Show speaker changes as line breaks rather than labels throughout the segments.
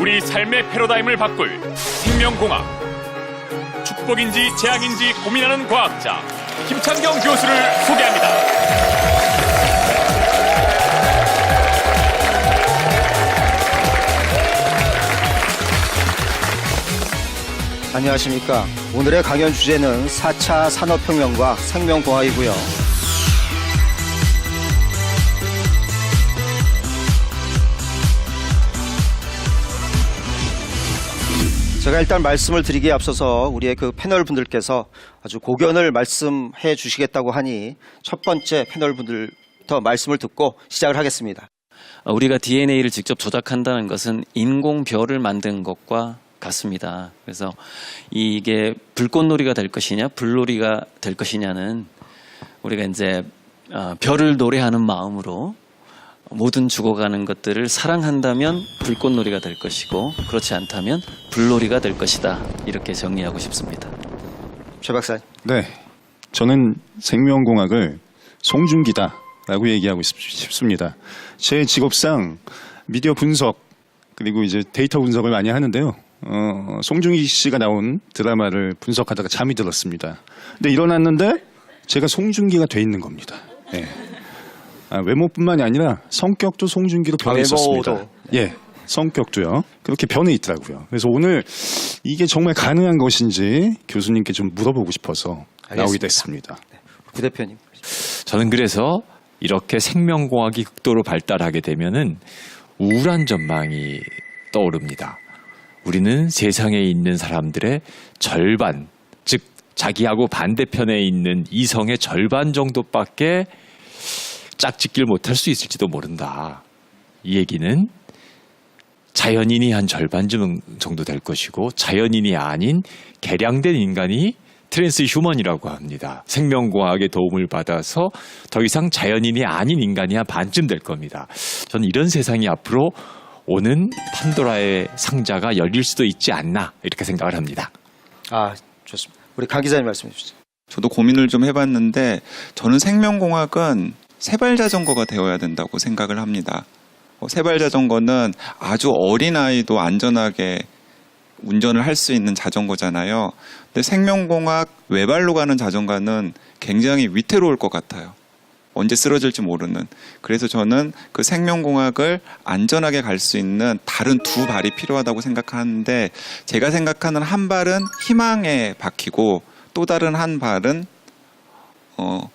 우리 삶의 패러다임을 바꿀 생명공학. 축복인지 재앙인지 고민하는 과학자 김창경 교수를 소개합니다.
안녕하십니까. 오늘의 강연 주제는 4차 산업혁명과 생명공학이고요. 제가 일단 말씀을 드리기에 앞서서 우리의 그 패널 분들께서 아주 고견을 말씀해 주시겠다고 하니 첫 번째 패널 분들부터 말씀을 듣고 시작을 하겠습니다.
우리가 DNA를 직접 조작한다는 것은 인공별을 만든 것과 같습니다. 그래서 이게 불꽃놀이가 될 것이냐 불놀이가 될 것이냐는 우리가 이제 별을 노래하는 마음으로 모든 죽어가는 것들을 사랑한다면 불꽃놀이가 될 것이고 그렇지 않다면 불놀이가 될 것이다. 이렇게 정리하고 싶습니다.
최 박사님.
네, 저는 생명공학을 송중기다라고 얘기하고 싶습니다. 제 직업상 미디어 분석 그리고 이제 데이터 분석을 많이 하는데요. 송중기 씨가 나온 드라마를 분석하다가 잠이 들었습니다. 근데 일어났는데 제가 송중기가 돼 있는 겁니다. 네. 외모뿐만이 아니라 성격도 송중기로 변해 있었습니다. 예, 성격도요. 그렇게 변해 있더라고요. 그래서 오늘 이게 정말 가능한 것인지 교수님께 좀 물어보고 싶어서
알겠습니다.
나오게 됐습니다.
네. 구 대표님.
저는 그래서 이렇게 생명공학이 극도로 발달하게 되면은 우울한 전망이 떠오릅니다. 우리는 세상에 있는 사람들의 절반, 즉 자기하고 반대편에 있는 이성의 절반 정도밖에 짝짓기를 못할 수 있을지도 모른다. 이 얘기는 자연인이 한 절반 정도 될 것이고 자연인이 아닌 개량된 인간이 트랜스 휴먼이라고 합니다. 생명공학의 도움을 받아서 더 이상 자연인이 아닌 인간이 한 반쯤 될 겁니다. 저는 이런 세상이 앞으로 오는 판도라의 상자가 열릴 수도 있지 않나 이렇게 생각을 합니다.
좋습니다. 우리 강 기자님 말씀해 주시죠.
저도 고민을 좀 해봤는데 저는 생명공학은 세발자전거가 되어야 된다고 생각을 합니다. 세발자전거는 아주 어린아이도 안전하게 운전을 할 수 있는 자전거잖아요. 근데 생명공학 외발로 가는 자전거는 굉장히 위태로울 것 같아요. 언제 쓰러질지 모르는. 그래서 저는 그 생명공학을 안전하게 갈 수 있는 다른 두 발이 필요하다고 생각하는데 제가 생각하는 한 발은 희망에 박히고 또 다른 한 발은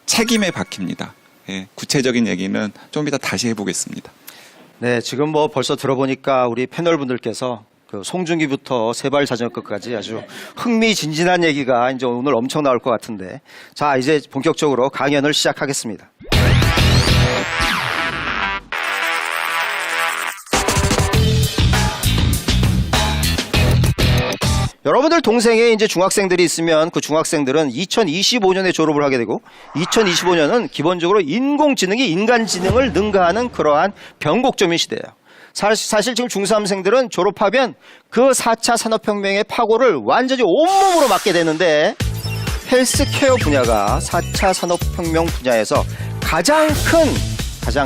책임에 박힙니다. 예, 구체적인 얘기는 좀 이따 다시 해보겠습니다.
네, 지금 뭐 벌써 들어보니까 우리 패널 분들께서 그 송중기부터 세발 자전거까지 아주 흥미진진한 얘기가 이제 오늘 엄청 나올 것 같은데, 자, 이제 본격적으로 강연을 시작하겠습니다. 여러분들 동생에 이제 중학생들이 있으면 그 중학생들은 2025년에 졸업을 하게 되고 2025년은 기본적으로 인공지능이 인간지능을 능가하는 그러한 변곡점인 시대예요. 사실 지금 중3생들은 졸업하면 그 4차 산업혁명의 파고를 완전히 온몸으로 맞게 되는데 헬스케어 분야가 4차 산업혁명 분야에서 가장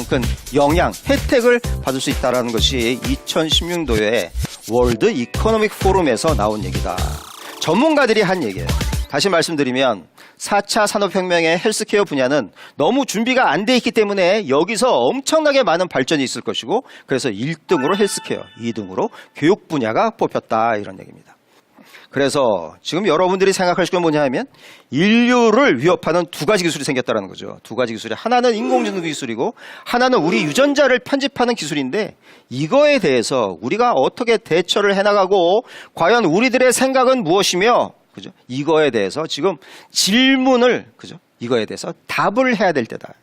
큰 영향, 혜택을 받을 수 있다는 것이 2016년도에 월드 이코노믹 포럼에서 나온 얘기다. 전문가들이 한 얘기예요. 다시 말씀드리면 4차 산업혁명의 헬스케어 분야는 너무 준비가 안 돼 있기 때문에 여기서 엄청나게 많은 발전이 있을 것이고 그래서 1등으로 헬스케어, 2등으로 교육 분야가 뽑혔다 이런 얘기입니다. 그래서 지금 여러분들이 생각하실 건 뭐냐 하면 인류를 위협하는 두 가지 기술이 생겼다는 거죠. 두 가지 기술이 하나는 인공지능 기술이고 하나는 우리 유전자를 편집하는 기술인데 이거에 대해서 우리가 어떻게 대처를 해나가고 과연 우리들의 생각은 무엇이며 그죠? 이거에 대해서 지금 질문을 그죠? 이거에 대해서 답을 해야 될 때다.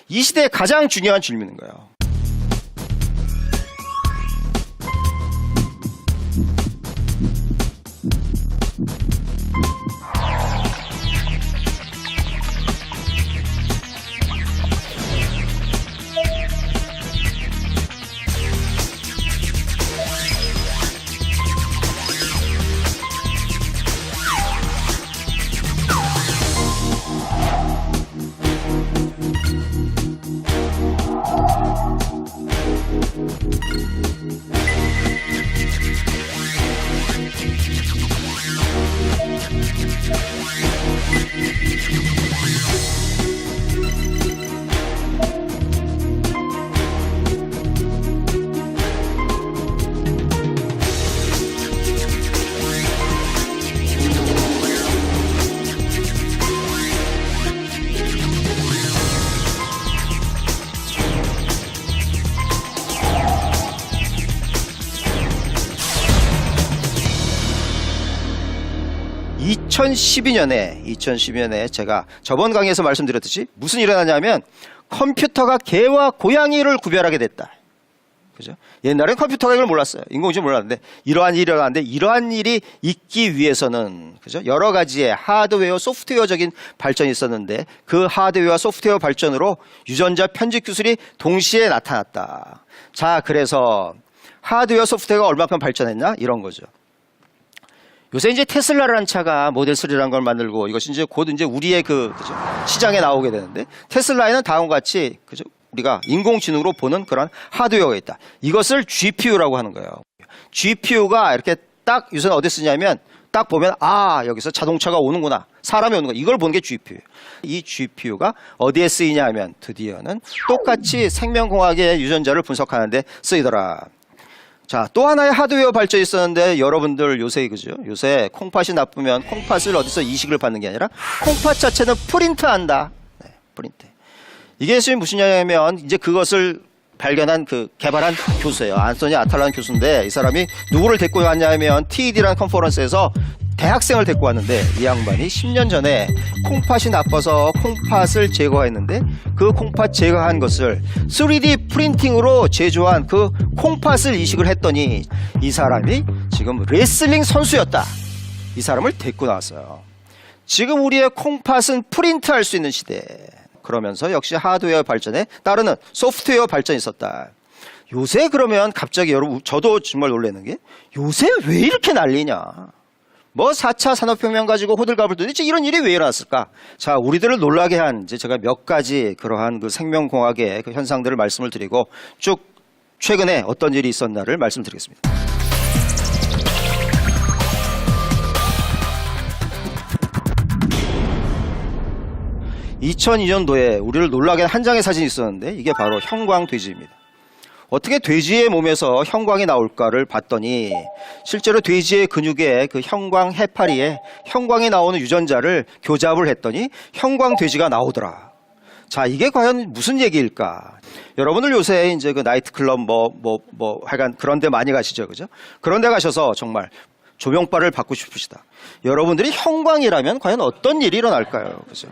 이 시대의 가장 중요한 질문인 거예요. 2012년에 제가 저번 강의에서 말씀드렸듯이 무슨 일이 일어나냐면 컴퓨터가 개와 고양이를 구별하게 됐다. 그죠? 옛날엔 컴퓨터가 이걸 몰랐어요. 인공지능 몰랐는데 이러한 일이 일어났는데 이러한 일이 있기 위해서는 그죠? 여러 가지의 하드웨어, 소프트웨어적인 발전이 있었는데 그 하드웨어와 소프트웨어 발전으로 유전자 편집 기술이 동시에 나타났다. 자, 그래서 하드웨어, 소프트웨어가 얼마큼 발전했냐? 이런 거죠. 요새 이제 테슬라라는 차가 모델 3라는 걸 만들고 이것이 이제 곧 이제 우리의 그죠? 시장에 나오게 되는데 테슬라에는 다음과 같이 그죠? 우리가 인공지능으로 보는 그런 하드웨어가 있다. 이것을 GPU라고 하는 거예요. GPU가 이렇게 딱 요새는 어디 쓰냐면 딱 보면 아 여기서 자동차가 오는구나. 사람이 오는 거. 이걸 보는 게 GPU. 이 GPU가 어디에 쓰이냐 하면 드디어는 똑같이 생명공학의 유전자를 분석하는 데 쓰이더라. 자, 또 하나의 하드웨어 발전이 있었는데 여러분들 요새 그죠? 요새 콩팥이 나쁘면 콩팥을 어디서 이식을 받는 게 아니라 콩팥 자체는 프린트한다. 네, 프린트. 이게 지금 무슨 얘기냐면 이제 그것을 발견한 개발한 교수예요. 안소니 아탈란 교수인데 이 사람이 누구를 데리고 왔냐면 TED라는 컨퍼런스에서 대학생을 데리고 왔는데 이 양반이 10년 전에 콩팥이 나빠서 콩팥을 제거했는데 그 콩팥 제거한 것을 3D 프린팅으로 제조한 그 콩팥을 이식을 했더니 이 사람이 지금 레슬링 선수였다. 이 사람을 데리고 나왔어요. 지금 우리의 콩팥은 프린트할 수 있는 시대. 그러면서 역시 하드웨어 발전에 따르는 소프트웨어 발전이 있었다. 요새 그러면 갑자기 여러분 저도 정말 놀라는 게 요새 왜 이렇게 난리냐. 뭐 4차 산업혁명 가지고 호들갑을 떠는지 이런 일이 왜 일어났을까? 자, 우리들을 놀라게 한 이제 제가 몇 가지 그러한 그 생명공학의 그 현상들을 말씀을 드리고 쭉 최근에 어떤 일이 있었나를 말씀드리겠습니다. (2002년도에) 우리를 놀라게 한 장의 사진이 있었는데 이게 바로 형광돼지입니다. 어떻게 돼지의 몸에서 형광이 나올까를 봤더니 실제로 돼지의 근육에 그 형광 해파리에 형광이 나오는 유전자를 교잡을 했더니 형광돼지가 나오더라. 자, 이게 과연 무슨 얘기일까? 여러분들 요새 이제 그 나이트클럽 하여간 그런 데 많이 가시죠, 그죠? 그런 데 가셔서 정말 조명바를 받고 싶으시다. 여러분들이 형광이라면 과연 어떤 일이 일어날까요? 그죠?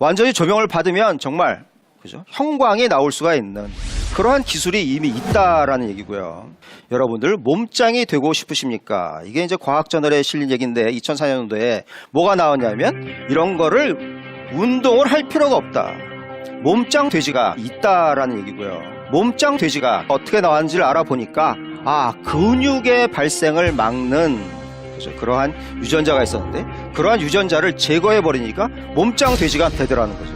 완전히 조명을 받으면 정말 그죠? 형광이 나올 수가 있는 그러한 기술이 이미 있다라는 얘기고요. 여러분들 몸짱이 되고 싶으십니까? 이게 이제 과학저널에 실린 얘기인데 2004년도에 뭐가 나왔냐면 이런 거를 운동을 할 필요가 없다. 몸짱 돼지가 있다라는 얘기고요. 몸짱 돼지가 어떻게 나왔는지를 알아보니까 근육의 발생을 막는 그러한 유전자가 있었는데 그러한 유전자를 제거해버리니까 몸짱 돼지가 되더라는 거죠.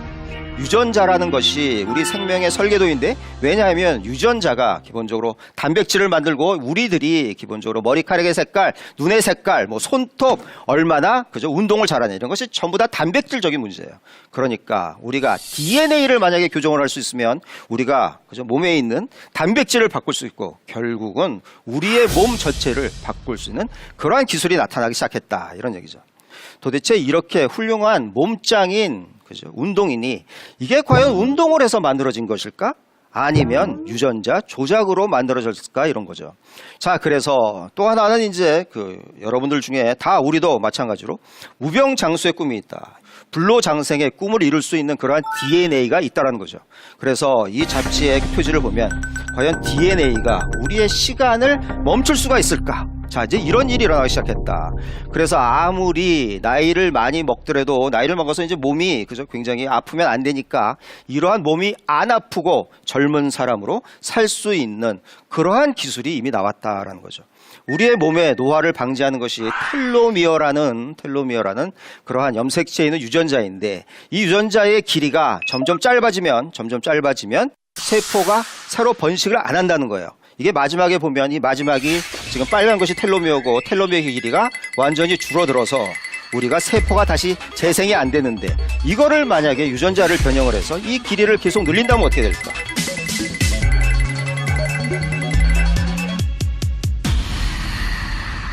유전자라는 것이 우리 생명의 설계도인데 왜냐하면 유전자가 기본적으로 단백질을 만들고 우리들이 기본적으로 머리카락의 색깔, 눈의 색깔, 손톱 얼마나 그죠 운동을 잘하냐 이런 것이 전부 다 단백질적인 문제예요. 그러니까 우리가 DNA를 만약에 교정을 할 수 있으면 우리가 그죠 몸에 있는 단백질을 바꿀 수 있고 결국은 우리의 몸 전체를 바꿀 수 있는 그러한 기술이 나타나기 시작했다 이런 얘기죠. 도대체 이렇게 훌륭한 몸짱인 그죠? 운동인이 이게 과연 운동을 해서 만들어진 것일까? 아니면 유전자 조작으로 만들어졌을까? 이런 거죠. 자, 그래서 또 하나는 이제 여러분들 중에 다 우리도 마찬가지로 무병장수의 꿈이 있다. 불로장생의 꿈을 이룰 수 있는 그러한 DNA가 있다는 거죠. 그래서 이 잡지의 표지를 보면 과연 DNA가 우리의 시간을 멈출 수가 있을까? 자, 이제 이런 일이 일어나기 시작했다. 그래서 아무리 나이를 많이 먹더라도 나이를 먹어서 이제 몸이 그죠 굉장히 아프면 안 되니까 이러한 몸이 안 아프고 젊은 사람으로 살 수 있는 그러한 기술이 이미 나왔다라는 거죠. 우리의 몸의 노화를 방지하는 것이 텔로미어라는 그러한 염색체에 있는 유전자인데 이 유전자의 길이가 점점 짧아지면 세포가 새로 번식을 안 한다는 거예요. 이게 마지막에 보면 이 마지막이 지금 빨간 것이 텔로미어고 텔로미어의 길이가 완전히 줄어들어서 우리가 세포가 다시 재생이 안 되는데 이거를 만약에 유전자를 변형을 해서 이 길이를 계속 늘린다면 어떻게 될까?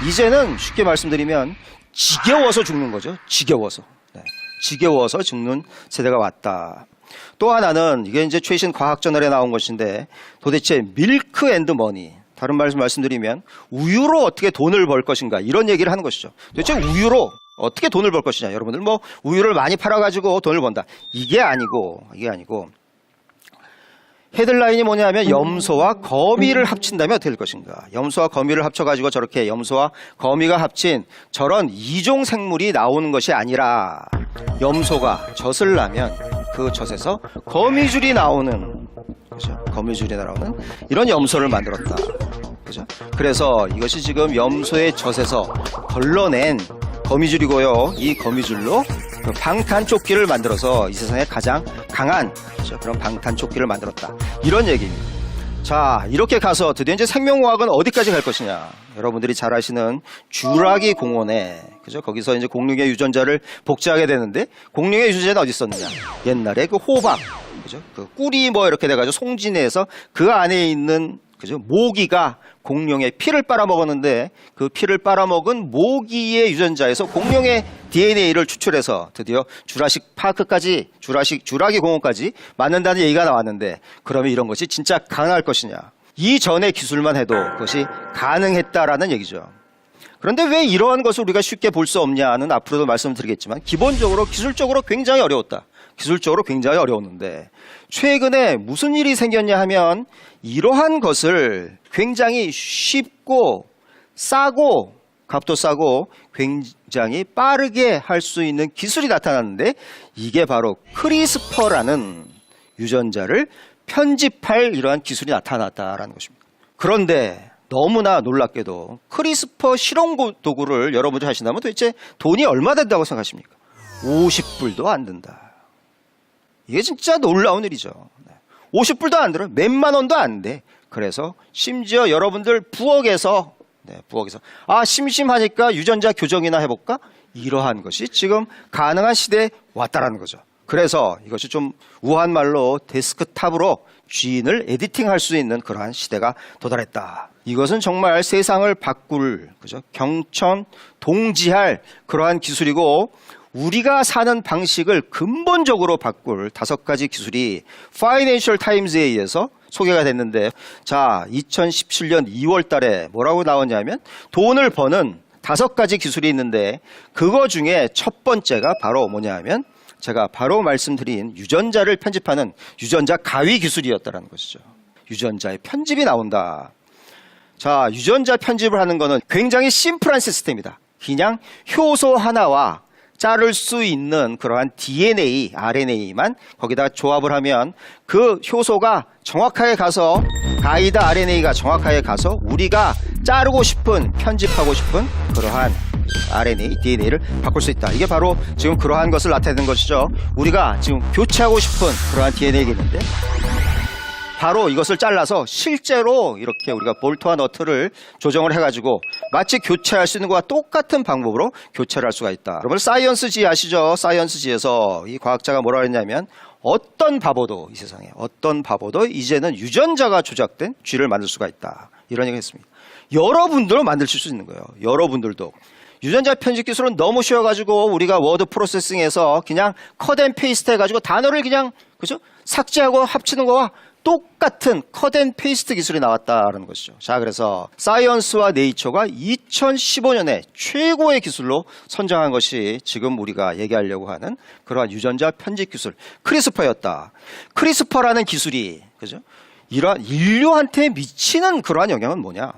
이제는 쉽게 말씀드리면 지겨워서 죽는 거죠. 지겨워서 죽는 세대가 왔다. 또 하나는 이게 이제 최신 과학저널에 나온 것인데 도대체 밀크 앤드 머니 다른 말씀드리면 우유로 어떻게 돈을 벌 것인가 이런 얘기를 하는 것이죠. 도대체 우유로 어떻게 돈을 벌 것이냐. 여러분들 뭐 우유를 많이 팔아가지고 돈을 번다. 이게 아니고 헤드라인이 뭐냐면 염소와 거미를 합친다면 어떻게 될 것인가. 염소와 거미를 합쳐가지고 저렇게 염소와 거미가 합친 저런 이종 생물이 나오는 것이 아니라 염소가 젖을 나면 그 젖에서 거미줄이 나오는, 그죠? 거미줄이 나오는 이런 염소를 만들었다. 그죠? 그래서 이것이 지금 염소의 젖에서 걸러낸 거미줄이고요. 이 거미줄로 그 방탄조끼를 만들어서 이 세상에 가장 강한, 그렇죠? 그런 방탄조끼를 만들었다. 이런 얘기입니다. 자, 이렇게 가서 드디어 이제 생명과학은 어디까지 갈 것이냐. 여러분들이 잘 아시는 주라기 공원에, 그죠? 거기서 이제 공룡의 유전자를 복제하게 되는데, 공룡의 유전자는 어디 있었느냐. 옛날에 그 호박, 그죠? 그 꿀이 뭐 이렇게 돼가지고 송진해서 그 안에 있는, 그죠? 모기가 공룡의 피를 빨아먹었는데 그 피를 빨아먹은 모기의 유전자에서 공룡의 DNA를 추출해서 드디어 주라식 파크까지, 주라기 공원까지 만든다는 얘기가 나왔는데, 그러면 이런 것이 진짜 가능할 것이냐. 이전의 기술만 해도 그것이 가능했다라는 얘기죠. 그런데 왜 이러한 것을 우리가 쉽게 볼 수 없냐는 앞으로도 말씀드리겠지만, 기본적으로 기술적으로 굉장히 어려웠다. 기술적으로 굉장히 어려웠는데 최근에 무슨 일이 생겼냐 하면, 이러한 것을 굉장히 쉽고 싸고, 값도 싸고 굉장히 빠르게 할 수 있는 기술이 나타났는데, 이게 바로 크리스퍼라는 유전자를 편집할 이러한 기술이 나타났다라는 것입니다. 그런데 너무나 놀랍게도 크리스퍼 실험 도구를 여러분들이 하신다면 도대체 돈이 얼마 된다고 생각하십니까? 50불도 안 든다. 이게 진짜 놀라운 일이죠. 50불도 안 들어요. 몇만 원도 안 돼. 그래서 심지어 여러분들 부엌에서 심심하니까 유전자 교정이나 해볼까? 이러한 것이 지금 가능한 시대에 왔다라는 거죠. 그래서 이것이 좀 우한 말로 데스크탑으로 주인을 에디팅할 수 있는 그러한 시대가 도달했다. 이것은 정말 세상을 바꿀, 그죠? 경천동지할 그러한 기술이고, 우리가 사는 방식을 근본적으로 바꿀 5가지 기술이 파이낸셜 타임즈에 의해서 소개가 됐는데, 자, 2017년 2월 달에 뭐라고 나왔냐면, 돈을 버는 5가지 기술이 있는데, 그거 중에 첫 번째가 바로 뭐냐면, 제가 바로 말씀드린 유전자를 편집하는 유전자 가위 기술이었다는 것이죠. 유전자의 편집이 나온다. 자, 유전자 편집을 하는 거는 굉장히 심플한 시스템이다. 그냥 효소 하나와 자를 수 있는 그러한 DNA, RNA만 거기다 조합을 하면 그 효소가 정확하게 가서, 가이드 RNA가 정확하게 가서 우리가 자르고 싶은, 편집하고 싶은 그러한 RNA, DNA를 바꿀 수 있다. 이게 바로 지금 그러한 것을 나타내는 것이죠. 우리가 지금 교체하고 싶은 그러한 DNA가 있는데, 바로 이것을 잘라서 실제로 이렇게 우리가 볼트와 너트를 조정을 해가지고 마치 교체할 수 있는 것과 똑같은 방법으로 교체를 할 수가 있다. 여러분 사이언스지 아시죠? 사이언스지에서 이 과학자가 뭐라 했냐면, 어떤 바보도, 이 세상에 어떤 바보도 이제는 유전자가 조작된 쥐를 만들 수가 있다. 이런 얘기 했습니다. 여러분들도 만드실 수 있는 거예요. 여러분들도. 유전자 편집 기술은 너무 쉬워가지고 우리가 워드 프로세싱에서 그냥 컷 앤 페이스트 해가지고 단어를 그냥, 그죠? 삭제하고 합치는 거와 똑같은 컷 앤 페이스트 기술이 나왔다는 것이죠. 자, 그래서 사이언스와 네이처가 2015년에 최고의 기술로 선정한 것이 지금 우리가 얘기하려고 하는 그러한 유전자 편집 기술 크리스퍼였다. 크리스퍼라는 기술이, 그죠? 이러한 인류한테 미치는 그러한 영향은 뭐냐?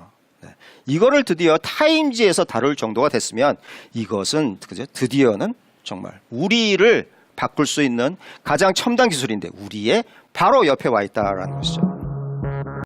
이거를 드디어 타임지에서 다룰 정도가 됐으면, 이것은, 그죠? 드디어는 정말 우리를 바꿀 수 있는 가장 첨단 기술인데 우리의 바로 옆에 와 있다라는 것이죠.